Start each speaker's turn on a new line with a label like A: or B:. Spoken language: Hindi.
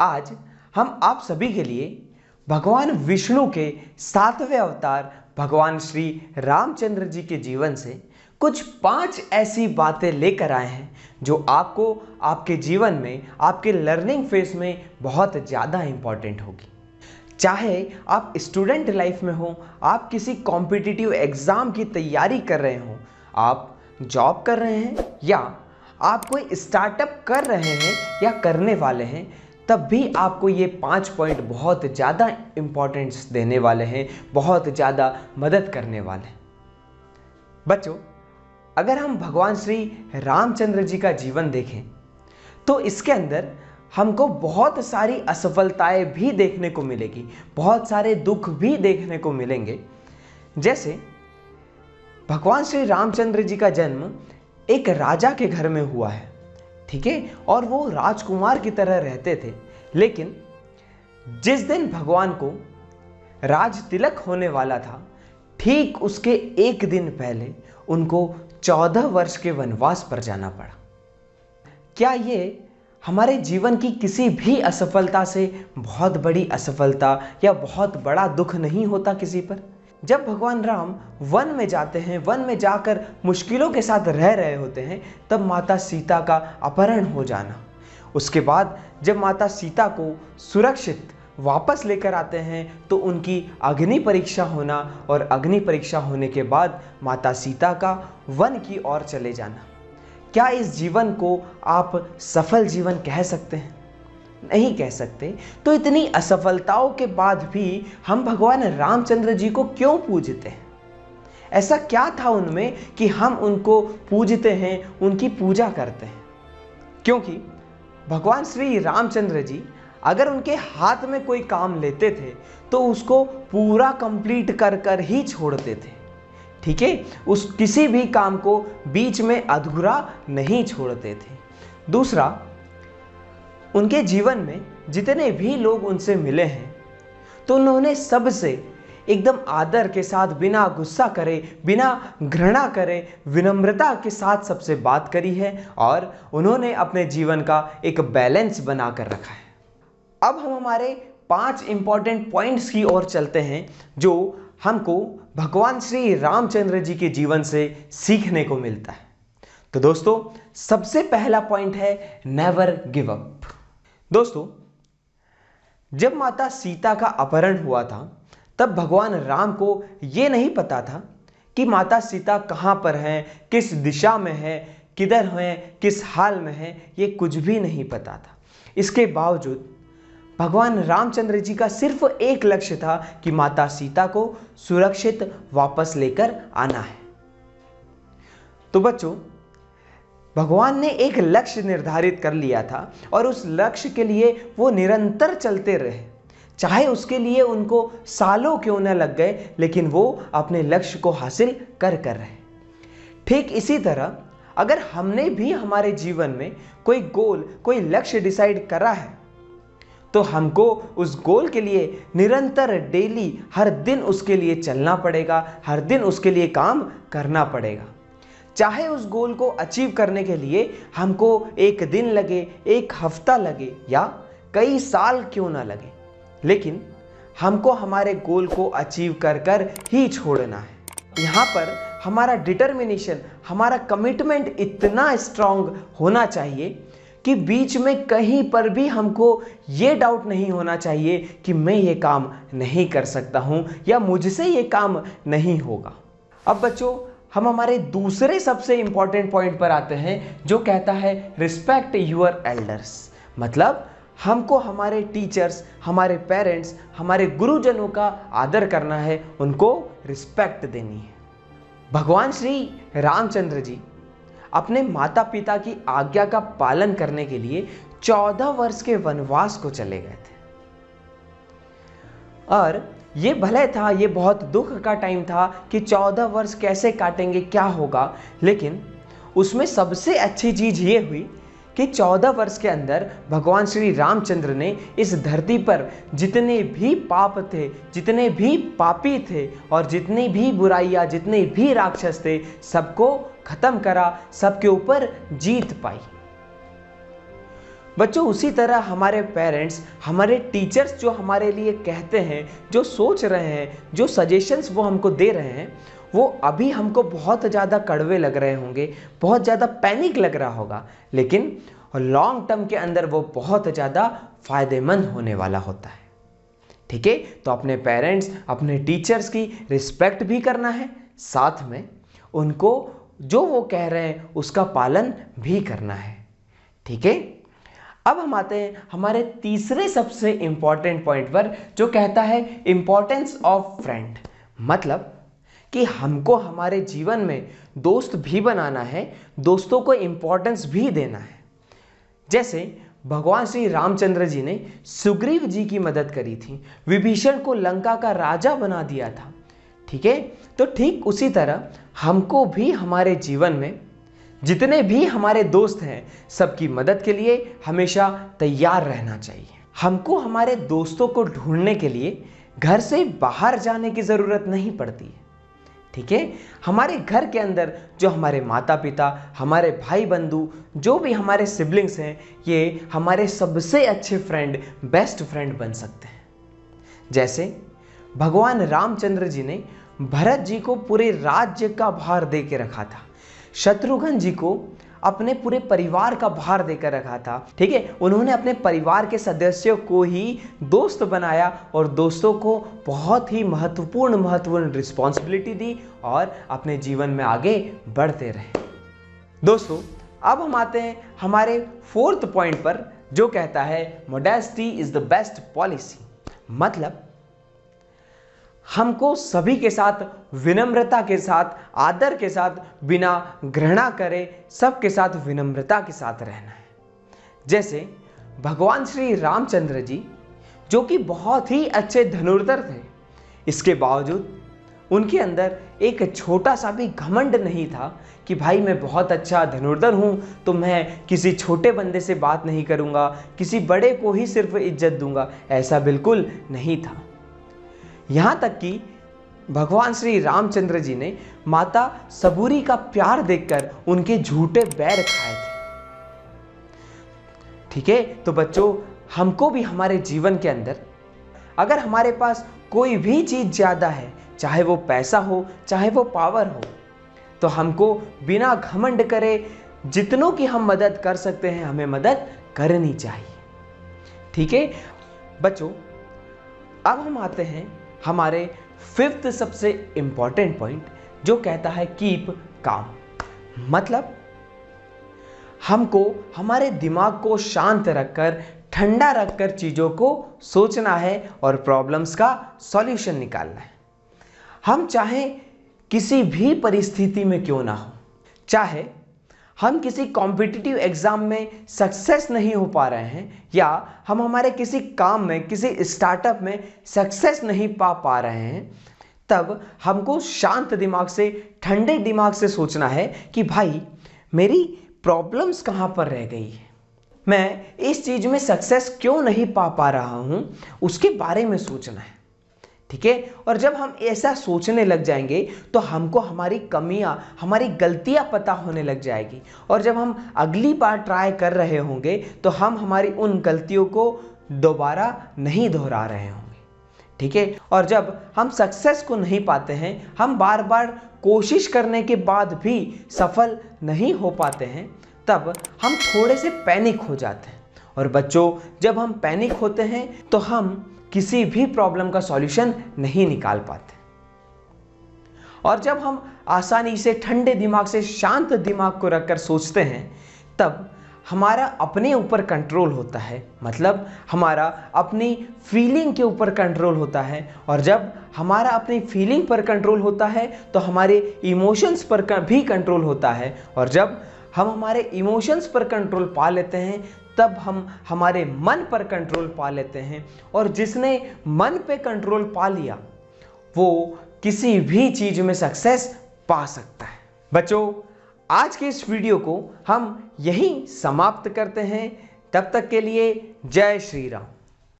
A: आज हम आप सभी के लिए भगवान विष्णु के 7वें अवतार भगवान श्री रामचंद्र जी के जीवन से कुछ 5 ऐसी बातें लेकर आए हैं जो आपको आपके जीवन में, आपके लर्निंग फेज में बहुत ज़्यादा इम्पॉर्टेंट होगी। चाहे आप स्टूडेंट लाइफ में हो, आप किसी कॉम्पिटिटिव एग्ज़ाम की तैयारी कर रहे हो, आप जॉब कर रहे हैं या आप कोई स्टार्टअप कर रहे हैं या करने वाले हैं, तब भी आपको ये 5 पॉइंट बहुत ज़्यादा इम्पोर्टेंस देने वाले हैं, बहुत ज़्यादा मदद करने वाले हैं। बच्चों, अगर हम भगवान श्री रामचंद्र जी का जीवन देखें तो इसके अंदर हमको बहुत सारी असफलताएं भी देखने को मिलेगी, बहुत सारे दुख भी देखने को मिलेंगे। जैसे भगवान श्री रामचंद्र जी का जन्म एक राजा के घर में हुआ है, ठीक है, और वो राजकुमार की तरह रहते थे। लेकिन जिस दिन भगवान को राज तिलक होने वाला था, ठीक उसके एक दिन पहले उनको 14 वर्ष के वनवास पर जाना पड़ा। क्या ये हमारे जीवन की किसी भी असफलता से बहुत बड़ी असफलता या बहुत बड़ा दुख नहीं होता किसी पर? जब भगवान राम वन में जाते हैं, वन में जाकर मुश्किलों के साथ रह रहे होते हैं, तब माता सीता का अपहरण हो जाना, उसके बाद जब माता सीता को सुरक्षित वापस लेकर आते हैं तो उनकी अग्नि परीक्षा होना, और अग्नि परीक्षा होने के बाद माता सीता का वन की ओर चले जाना। क्या इस जीवन को आप सफल जीवन कह सकते हैं? नहीं कह सकते। तो इतनी असफलताओं के बाद भी हम भगवान रामचंद्र जी को क्यों पूजते हैं? ऐसा क्या था उनमें कि हम उनको पूजते हैं, उनकी पूजा करते हैं? क्योंकि भगवान श्री रामचंद्र जी अगर उनके हाथ में कोई काम लेते थे तो उसको पूरा कंप्लीट कर कर ही छोड़ते थे, ठीक है, उस किसी भी काम को बीच में अधूरा नहीं छोड़ते थे। दूसरा, उनके जीवन में जितने भी लोग उनसे मिले हैं तो उन्होंने सबसे एकदम आदर के साथ, बिना गुस्सा करे, बिना घृणा करे, विनम्रता के साथ सबसे बात करी है, और उन्होंने अपने जीवन का एक बैलेंस बना कर रखा है। अब हम हमारे 5 इंपॉर्टेंट पॉइंट्स की ओर चलते हैं जो हमको भगवान श्री रामचंद्र जी के जीवन से सीखने को मिलता है। तो दोस्तों, सबसे पहला पॉइंट है नेवर गिव अप। दोस्तों, जब माता सीता का अपहरण हुआ था तब भगवान राम को यह नहीं पता था कि माता सीता कहां पर हैं, किस दिशा में है, किधर हैं, किस हाल में है, ये कुछ भी नहीं पता था। इसके बावजूद भगवान रामचंद्र जी का सिर्फ एक लक्ष्य था कि माता सीता को सुरक्षित वापस लेकर आना है। तो बच्चों, भगवान ने एक लक्ष्य निर्धारित कर लिया था और उस लक्ष्य के लिए वो निरंतर चलते रहे, चाहे उसके लिए उनको सालों क्यों न लग गए, लेकिन वो अपने लक्ष्य को हासिल कर रहे। ठीक इसी तरह अगर हमने भी हमारे जीवन में कोई गोल, कोई लक्ष्य डिसाइड करा है तो हमको उस गोल के लिए निरंतर, डेली, हर दिन उसके लिए चलना पड़ेगा, हर दिन उसके लिए काम करना पड़ेगा। चाहे उस गोल को अचीव करने के लिए हमको एक दिन लगे, एक हफ्ता लगे या कई साल क्यों ना लगे, लेकिन हमको हमारे गोल को अचीव कर कर ही छोड़ना है। यहाँ पर हमारा डिटर्मिनेशन, हमारा कमिटमेंट इतना स्ट्रांग होना चाहिए कि बीच में कहीं पर भी हमको ये डाउट नहीं होना चाहिए कि मैं ये काम नहीं कर सकता हूँ या मुझसे ये काम नहीं होगा। अब बच्चों, हम हमारे दूसरे सबसे इंपॉर्टेंट पॉइंट पर आते हैं जो कहता है रिस्पेक्ट योर एल्डर्स। मतलब हमको हमारे टीचर्स, हमारे पेरेंट्स, हमारे गुरुजनों का आदर करना है, उनको रिस्पेक्ट देनी है। भगवान श्री रामचंद्र जी अपने माता पिता की आज्ञा का पालन करने के लिए 14 वर्ष के वनवास को चले गए थे, और ये भले था, ये बहुत दुख का टाइम था कि 14 वर्ष कैसे काटेंगे, क्या होगा, लेकिन उसमें सबसे अच्छी चीज ये हुई कि 14 वर्ष के अंदर भगवान श्री रामचंद्र ने इस धरती पर जितने भी पाप थे, जितने भी पापी थे और जितनी भी बुराइयां, जितने भी राक्षस थे, सबको खत्म करा, सबके ऊपर जीत पाई। बच्चों उसी तरह हमारे पेरेंट्स, हमारे टीचर्स जो हमारे लिए कहते हैं, जो सोच रहे हैं, जो सजेशंस वो हमको दे रहे हैं, वो अभी हमको बहुत ज़्यादा कड़वे लग रहे होंगे, बहुत ज़्यादा पैनिक लग रहा होगा, लेकिन लॉन्ग टर्म के अंदर वो बहुत ज़्यादा फायदेमंद होने वाला होता है। ठीक है, तो अपने पेरेंट्स, अपने टीचर्स की रिस्पेक्ट भी करना है, साथ में उनको जो वो कह रहे हैं उसका पालन भी करना है। ठीक है, अब हम आते हैं हमारे तीसरे सबसे इंपॉर्टेंट पॉइंट पर, जो कहता है इंपॉर्टेंस ऑफ फ्रेंड। मतलब कि हमको हमारे जीवन में दोस्त भी बनाना है, दोस्तों को इंपॉर्टेंस भी देना है। जैसे भगवान श्री रामचंद्र जी ने सुग्रीव जी की मदद करी थी, विभीषण को लंका का राजा बना दिया था। ठीक है, तो ठीक उसी तरह हमको भी हमारे जीवन में जितने भी हमारे दोस्त हैं, सबकी मदद के लिए हमेशा तैयार रहना चाहिए। हमको हमारे दोस्तों को ढूंढने के लिए घर से बाहर जाने की ज़रूरत नहीं पड़ती है। ठीक है, हमारे घर के अंदर जो हमारे माता पिता, हमारे भाई बंधु, जो भी हमारे सिबलिंग्स हैं, ये हमारे सबसे अच्छे फ्रेंड, बेस्ट फ्रेंड बन सकते हैं। जैसे भगवान रामचंद्र जी ने भरत जी को पूरे राज्य का भार दे के रखा था, शत्रुघ्न जी को अपने पूरे परिवार का भार देकर रखा था। ठीक है, उन्होंने अपने परिवार के सदस्यों को ही दोस्त बनाया और दोस्तों को बहुत ही महत्वपूर्ण रिस्पॉन्सिबिलिटी दी और अपने जीवन में आगे बढ़ते रहे। दोस्तों, अब हम आते हैं हमारे फोर्थ पॉइंट पर, जो कहता है modesty is the best policy. मतलब हमको सभी के साथ विनम्रता के साथ, आदर के साथ, बिना घृणा करे सबके साथ विनम्रता के साथ रहना है। जैसे भगवान श्री रामचंद्र जी, जो कि बहुत ही अच्छे धनुर्धर थे, इसके बावजूद उनके अंदर एक छोटा सा भी घमंड नहीं था कि भाई मैं बहुत अच्छा धनुर्धर हूं, तो मैं किसी छोटे बंदे से बात नहीं करूंगा, किसी बड़े को ही सिर्फ इज्जत दूंगा। ऐसा बिल्कुल नहीं था। यहाँ तक कि भगवान श्री रामचंद्र जी ने माता सबूरी का प्यार देखकर उनके झूठे बैर खाए थे। ठीक है, तो बच्चों हमको भी हमारे जीवन के अंदर अगर हमारे पास कोई भी चीज़ ज़्यादा है, चाहे वो पैसा हो, चाहे वो पावर हो, तो हमको बिना घमंड करे जितनों की हम मदद कर सकते हैं, हमें मदद करनी चाहिए। ठीक है बच्चों, अब हम आते हैं हमारे फिफ्थ सबसे इंपॉर्टेंट पॉइंट, जो कहता है कीप काम। मतलब हमको हमारे दिमाग को शांत रखकर, ठंडा रखकर चीज़ों को सोचना है और प्रॉब्लम्स का सॉल्यूशन निकालना है। हम चाहे किसी भी परिस्थिति में क्यों ना हो, चाहे हम किसी कॉम्पिटिटिव एग्जाम में सक्सेस नहीं हो पा रहे हैं, या हम हमारे किसी काम में, किसी स्टार्टअप में सक्सेस नहीं पा रहे हैं, तब हमको शांत दिमाग से, ठंडे दिमाग से सोचना है कि भाई मेरी प्रॉब्लम्स कहाँ पर रह गई है, मैं इस चीज़ में सक्सेस क्यों नहीं पा रहा हूँ, उसके बारे में सोचना है। ठीक है, और जब हम ऐसा सोचने लग जाएंगे तो हमको हमारी कमियां, हमारी गलतियां पता होने लग जाएगी, और जब हम अगली बार ट्राई कर रहे होंगे तो हम हमारी उन गलतियों को दोबारा नहीं दोहरा रहे होंगे। ठीक है, और जब हम सक्सेस को नहीं पाते हैं, हम बार बार कोशिश करने के बाद भी सफल नहीं हो पाते हैं, तब हम थोड़े से पैनिक हो जाते हैं। और बच्चों, जब हम पैनिक होते हैं तो हम किसी भी प्रॉब्लम का सॉल्यूशन नहीं निकाल पाते। और जब हम आसानी से ठंडे दिमाग से, शांत दिमाग को रखकर सोचते हैं, तब हमारा अपने ऊपर कंट्रोल होता है। मतलब हमारा अपनी फीलिंग के ऊपर कंट्रोल होता है, और जब हमारा अपनी फीलिंग पर कंट्रोल होता है तो हमारे इमोशंस पर भी कंट्रोल होता है, और जब हम हमारे इमोशंस पर कंट्रोल पा लेते हैं तब हम हमारे मन पर कंट्रोल पा लेते हैं, और जिसने मन पे कंट्रोल पा लिया वो किसी भी चीज में सक्सेस पा सकता है। बच्चों, आज के इस वीडियो को हम यहीं समाप्त करते हैं। तब तक के लिए जय श्री राम।